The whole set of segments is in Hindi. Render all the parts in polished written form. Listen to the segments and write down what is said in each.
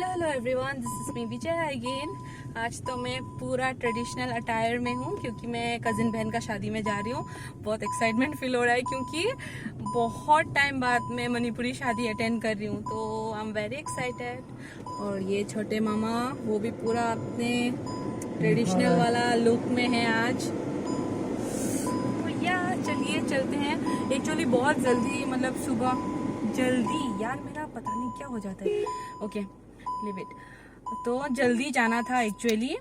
Hello everyone, this is me Vijay again. आज तो मैं पूरा ट्रेडिशनल अटायर में हूँ क्योंकि मैं कजिन बहन का शादी में जा रही हूँ। बहुत एक्साइटमेंट फील हो रहा है क्योंकि बहुत टाइम बाद मैं मणिपुरी शादी अटेंड कर रही हूँ, तो आई एम वेरी एक्साइटेड। और ये छोटे मामा वो भी पूरा अपने ट्रेडिशनल वाला लुक में है आज। तो या चलिए चलते हैं। एक्चुअली बहुत जल्दी, मतलब सुबह जल्दी, यार मेरा पता नहीं क्या हो जाता है। Okay live it. तो जल्दी जाना था एक्चुअली,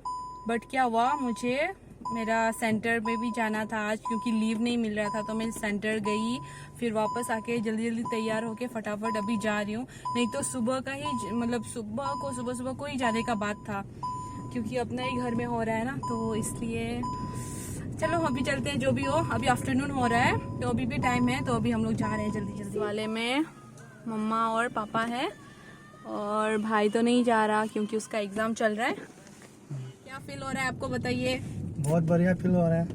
बट क्या हुआ, मुझे मेरा सेंटर में भी जाना था आज क्योंकि लीव नहीं मिल रहा था। तो मैं सेंटर गई, फिर वापस आके जल्दी जल्दी तैयार होके फटाफट अभी जा रही हूँ। नहीं तो सुबह का ही, मतलब सुबह को ही जाने का बात था क्योंकि अपना ही घर में हो रहा है ना, तो इसलिए चलो अभी चलते हैं। जो भी हो, अभी आफ्टरनून हो रहा है तो अभी भी टाइम है, तो अभी हम लोग जा रहे हैं जल्दी जल्दी। वाले में मम्मा और पापा है और भाई तो नहीं जा रहा क्योंकि उसका एग्जाम चल रहा है। क्या फील हो रहा है आपको, बताइए। बहुत बढ़िया फील हो रहा है।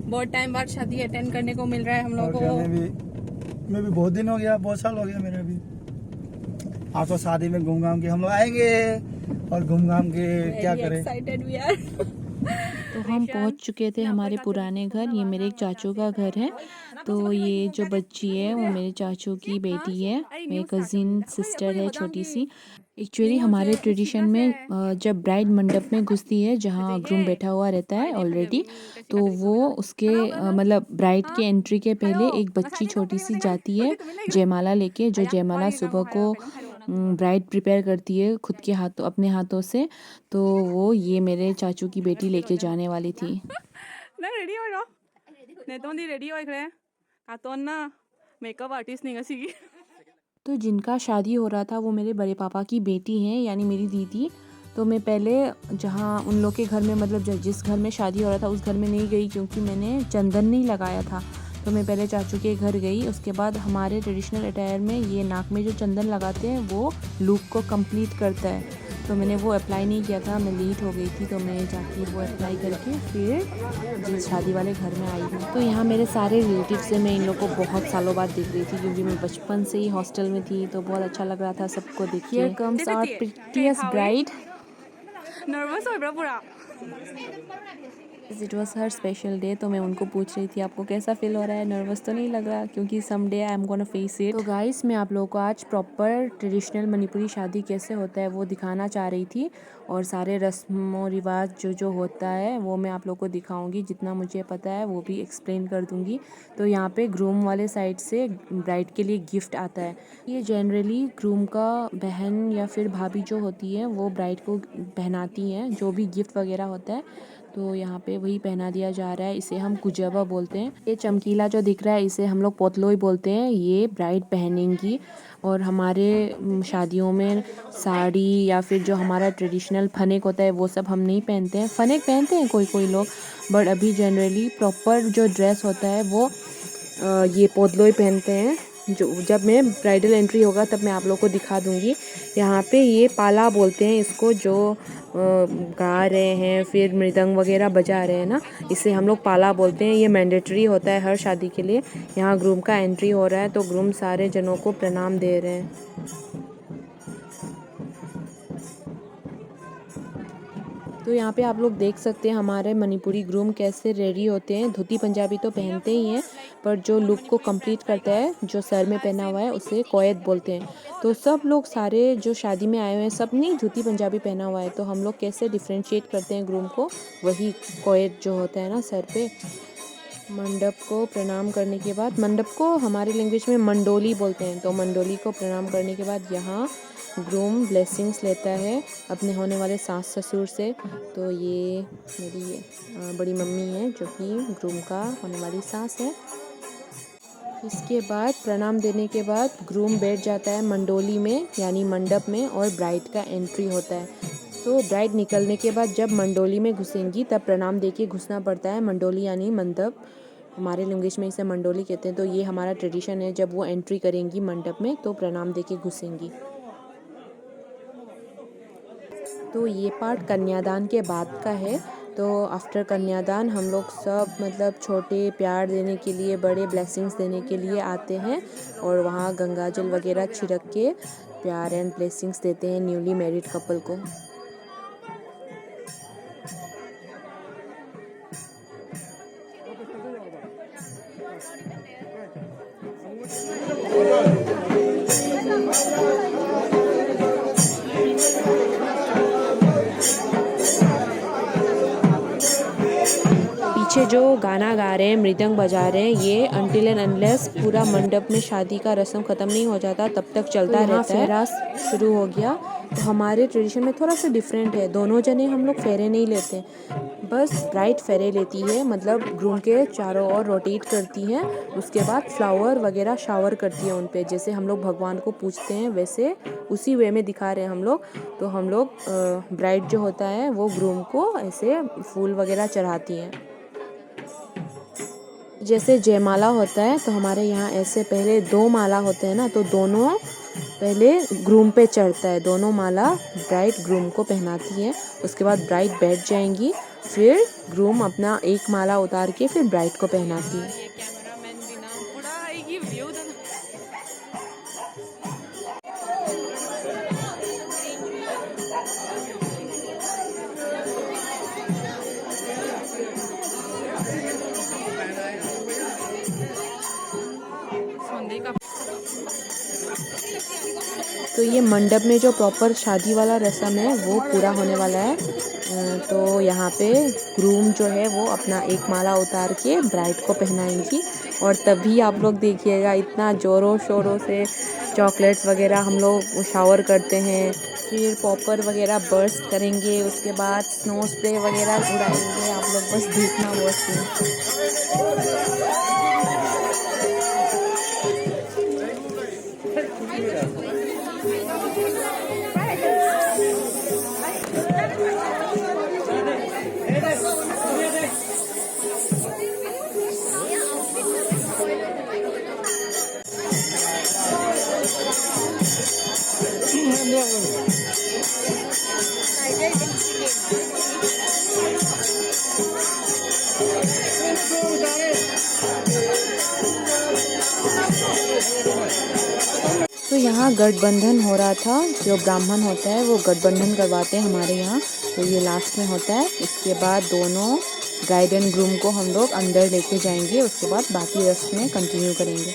बहुत टाइम बाद शादी अटेंड करने को मिल रहा है हम लोगों को। मैं भी बहुत दिन हो गया, बहुत साल हो गया मेरा भी। आप तो शादी में घूम घाम के हम लोग आएंगे और घूम घाम के क्या करें। Excited we are. तो हम पहुंच चुके थे हमारे पुराने घर। ये मेरे एक चाचू का घर है। तो ये जो बच्ची है वो मेरे चाचू की बेटी है, मेरी कज़िन सिस्टर है छोटी सी। एक्चुअली हमारे ट्रेडिशन में जब ब्राइड मंडप में घुसती है जहाँ ग्रूम बैठा हुआ रहता है ऑलरेडी, तो वो उसके मतलब ब्राइड के एंट्री के पहले एक बच्ची छोटी सी जाती है जयमाला लेके, जो जयमाला सुबह को ब्राइड प्रिपेयर करती है खुद के हाथों, अपने हाथों से। तो वो ये मेरे चाचू की बेटी लेके जाने वाली थी। रेडी हो रहा ने तो रेडी हो रहे कातोन ना मेकअप आर्टिस्ट नहीं गसी। तो जिनका शादी हो रहा था वो मेरे बड़े पापा की बेटी हैं, यानी मेरी दीदी। तो मैं पहले जहाँ उन लोग के घर में, मतलब जिस घर में शादी हो रहा था उस घर में नहीं गई क्योंकि मैंने चंदन नहीं लगाया था। तो मैं पहले चाचू के घर गई। उसके बाद हमारे ट्रेडिशनल अटायर में ये नाक में जो चंदन लगाते हैं वो लुक को कंप्लीट करता है। तो मैंने वो अप्लाई नहीं किया था, मैं लेट हो गई थी, तो मैं जाके वो अप्लाई करके फिर जिस शादी वाले घर में आई हूँ। तो यहाँ मेरे सारे रिलेटिव्स से मैं इन लोग को बहुत सालों बाद देख रही थी क्योंकि मैं बचपन से ही हॉस्टल में थी, तो बहुत अच्छा लग रहा था सबको देख के। Here comes our prettiest bride. Nervous हो रहा पूरा। It was her special day. तो मैं उनको पूछ रही थी आपको कैसा फील हो रहा है, नर्वस तो नहीं लग रहा, क्योंकि some day I am gonna face it. तो गाइस मैं आप लोगों को आज प्रॉपर ट्रेडिशनल मणिपुरी शादी कैसे होता है वो दिखाना चाह रही थी, और सारे रस्मों रिवाज जो होता है वो मैं आप लोगों को दिखाऊंगी। जितना मुझे पता है वो भी एक्सप्लेन कर दूंगी। तो यहाँ पे ग्रूम वाले साइड से ब्राइड के लिए गिफ्ट आता है। ये जनरली ग्रूम का बहन या फिर भाभी जो होती है वो ब्राइड को पहनाती हैं जो भी गिफ्ट वगैरह होता है। तो यहाँ पे वही पहना दिया जा रहा है। इसे हम कुजबा बोलते हैं। ये चमकीला जो दिख रहा है इसे हम लोग पोतलोई बोलते हैं। ये ब्राइड पहनेंगी। और हमारे शादियों में साड़ी या फिर जो हमारा ट्रेडिशनल फनेक होता है वो सब हम नहीं पहनते हैं। फनेक पहनते हैं कोई कोई लोग, बट अभी जनरली प्रॉपर जो ड्रेस होता है वो ये पोतलोई पहनते हैं। जो जब मैं ब्राइडल एंट्री होगा तब मैं आप लोग को दिखा दूंगी। यहाँ पे ये पाला बोलते हैं इसको, जो गा रहे हैं फिर मृदंग वगैरह बजा रहे हैं ना, इसे हम लोग पाला बोलते हैं। ये मैंडेटरी होता है हर शादी के लिए। यहाँ ग्रूम का एंट्री हो रहा है तो ग्रूम सारे जनों को प्रणाम दे रहे हैं। तो यहाँ पे आप लोग देख सकते हैं हमारे मणिपुरी ग्रूम कैसे रेडी होते हैं। धोती पंजाबी तो पहनते ही हैं, पर जो लुक को कंप्लीट करता है जो सर में पहना हुआ है उसे कोयत बोलते हैं। तो सब लोग सारे जो शादी में आए हुए हैं सब ने धोती पंजाबी पहना हुआ है। तो हम लोग कैसे डिफ्रेंशिएट करते हैं ग्रूम को, वही कोयत जो होता है ना सर पे। मंडप को प्रणाम करने के बाद, मंडप को हमारी लैंग्वेज में मंडोली बोलते हैं, तो मंडोली को प्रणाम करने के बाद यहाँ ग्रूम ब्लेसिंग्स लेता है अपने होने वाले सास ससुर से। तो ये मेरी बड़ी मम्मी है जो कि ग्रूम का होने वाली सास है। इसके बाद प्रणाम देने के बाद ग्रूम बैठ जाता है मंडोली में यानी मंडप में, और ब्राइड का एंट्री होता है। तो ब्राइड निकलने के बाद जब मंडोली में घुसेंगी तब प्रणाम देके घुसना पड़ता है। मंडोली यानी मंडप, हमारे लैंग्वेज में इसे मंडोली कहते हैं। तो ये हमारा ट्रेडिशन है, जब वो एंट्री करेंगी मंडप में तो प्रणाम देके घुसेंगी। तो ये पार्ट कन्यादान के बाद का है। तो आफ्टर कन्यादान हम लोग सब, मतलब छोटे प्यार देने के लिए, बड़े ब्लेसिंग्स देने के लिए आते हैं और वहाँ गंगा जल वगैरह छिड़क के प्यार एंड ब्लेसिंग्स देते हैं न्यूली मैरिड कपल को। पीछे जो गाना गा रहे हैं, मृदंग बजा रहे हैं, ये अनटिल एंड अनलेस पूरा मंडप में शादी का रस्म ख़त्म नहीं हो जाता तब तक चलता रहता है। फेरा शुरू हो गया। तो हमारे ट्रेडिशन में थोड़ा सा डिफरेंट है, दोनों जने हम लोग फेरे नहीं लेते, बस ब्राइड फेरे लेती है, मतलब ग्रूम के चारों ओर रोटेट करती है, उसके बाद फ्लावर वगैरह शावर करती है उन पे, जैसे हम लोग भगवान को पूजते हैं वैसे उसी वे में दिखा रहे हैं हम लोग। तो हम लोग ब्राइड जो होता है वो ग्रूम को ऐसे फूल वगैरह चढ़ाती हैं। जैसे जयमाला होता है तो हमारे यहाँ ऐसे पहले 2 माला होते हैं ना, तो दोनों पहले ग्रूम पे चढ़ता है, दोनों माला ब्राइड ग्रूम को पहनाती है, उसके बाद ब्राइड बैठ जाएंगी, फिर ग्रूम अपना एक माला उतार के फिर ब्राइड को पहनाती है। तो ये मंडप में जो प्रॉपर शादी वाला रस्म है वो पूरा होने वाला है। तो यहाँ पे ग्रूम जो है वो अपना एक माला उतार के ब्राइड को पहनाएंगी, और तभी आप लोग देखिएगा इतना ज़ोरों शोरों से चॉकलेट्स वगैरह हम लोग शावर करते हैं, फिर पॉपर वगैरह बर्स्ट करेंगे, उसके बाद स्नो स्प्रे वगैरह उड़ाएंगे। आप लोग बस देखना बहुत। तो यहाँ गठबंधन हो रहा था, जो ब्राह्मण होता है वो गठबंधन करवाते हैं हमारे यहाँ, तो ये लास्ट में होता है। इसके बाद दोनों ब्राइड एंड ग्रूम को हम लोग अंदर लेके जाएंगे, उसके बाद बाकी रस्में कंटिन्यू करेंगे।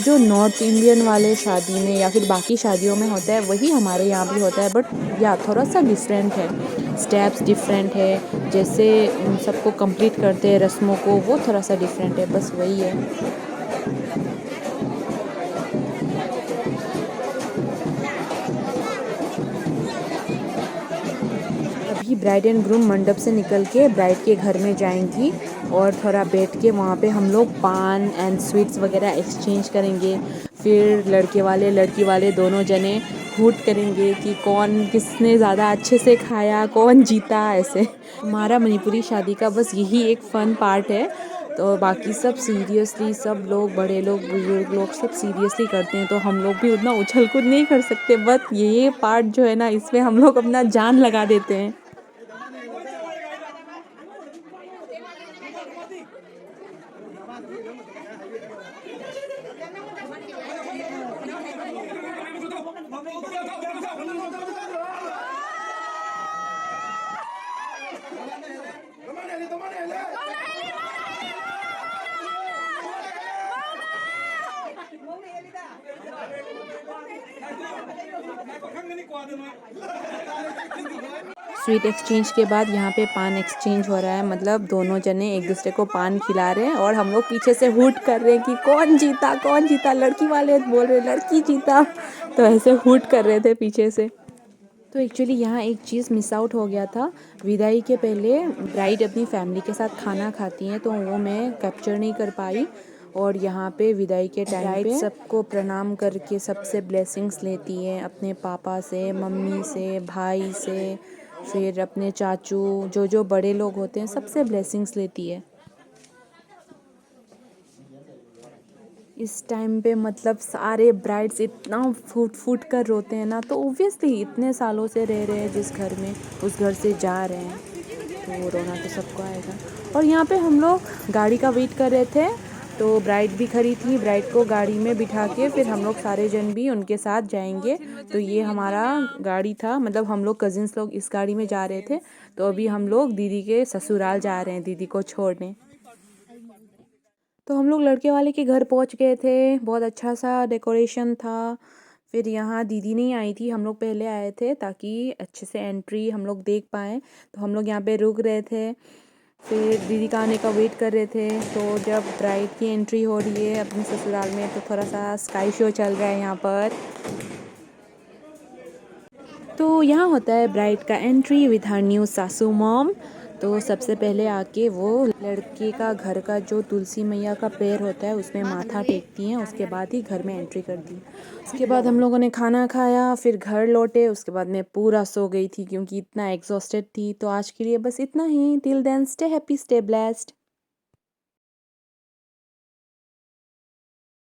जो नॉर्थ इंडियन वाले शादी में या फिर बाकी शादियों में होता है वही हमारे यहाँ भी होता है, बट या थोड़ा सा डिफरेंट है, स्टेप्स डिफरेंट है, जैसे सबको कंप्लीट करते हैं रस्मों को वो थोड़ा सा डिफरेंट है, बस वही है। अभी ब्राइड एंड ग्रूम मंडप से निकल के ब्राइड के घर में जाएंगी, और थोड़ा बैठ के वहाँ पे हम लोग पान एंड स्वीट्स वगैरह एक्सचेंज करेंगे। फिर लड़के वाले लड़की वाले दोनों जने हूट करेंगे कि कौन किसने ज़्यादा अच्छे से खाया, कौन जीता। ऐसे हमारा मणिपुरी शादी का बस यही एक फ़न पार्ट है, तो बाकी सब सीरियसली, सब लोग बड़े लोग बुजुर्ग लोग सब सीरियसली करते हैं, तो हम लोग भी उतना उछल कूद नहीं कर सकते, बट ये पार्ट जो है ना इसमें हम लोग अपना जान लगा देते हैं। स्वीट एक्सचेंज के बाद यहाँ पे पान एक्सचेंज हो रहा है, मतलब दोनों जने एक दूसरे को पान खिला रहे हैं और हम लोग पीछे से हूट कर रहे हैं कि कौन जीता कौन जीता। लड़की वाले बोल रहे लड़की जीता, तो ऐसे हूट कर रहे थे पीछे से। तो एक्चुअली यहाँ एक चीज़ मिस आउट हो गया था। विदाई के पहले ब्राइड अपनी फैमिली के साथ खाना खाती हैं, तो वो मैं कैप्चर नहीं कर पाई। और यहाँ पे विदाई के टाइम पे सबको प्रणाम करके सबसे ब्लेसिंग्स लेती है, अपने पापा से, मम्मी से, भाई से, फिर अपने चाचू, जो बड़े लोग होते हैं सबसे ब्लेसिंग्स लेती है। इस टाइम पे मतलब सारे ब्राइड्स इतना फूट कर रोते हैं ना, तो ओब्वियसली इतने सालों से रह रहे हैं जिस घर में, उस घर से जा रहे हैं, तो रोना तो सबको आएगा। और यहाँ पे हम लोग गाड़ी का वेट कर रहे थे, तो ब्राइड भी खड़ी थी, ब्राइड को गाड़ी में बिठा के फिर हम लोग सारे जन भी उनके साथ जाएंगे। तो ये हमारा गाड़ी था, मतलब हम लोग कजिन्स लोग इस गाड़ी में जा रहे थे। तो अभी हम लोग दीदी के ससुराल जा रहे हैं दीदी को छोड़ने। तो हम लोग लड़के वाले के घर पहुंच गए थे, बहुत अच्छा सा डेकोरेशन था। फिर यहाँ दीदी नहीं आई थी, हम लोग पहले आए थे ताकि अच्छे से एंट्री हम लोग देख पाएँ। तो हम लोग यहाँ पे रुक रहे थे, फिर दीदी का आने का वेट कर रहे थे। तो जब ब्राइड की एंट्री हो रही है अपने ससुराल में तो थोड़ा सा स्काई शो चल रहा है यहाँ पर। तो यहाँ होता है ब्राइड का एंट्री विद हर न्यू सासू मॉम। तो सबसे पहले आके वो लड़के का घर का जो तुलसी मैया का पैर होता है उसमें माथा टेकती हैं, उसके बाद ही घर में एंट्री करती हैं। उसके बाद हम लोगों ने खाना खाया, फिर घर लौटे। उसके बाद मैं पूरा सो गई थी क्योंकि इतना एग्जॉस्टेड थी। तो आज के लिए बस इतना ही। Till then stay happy, stay blessed.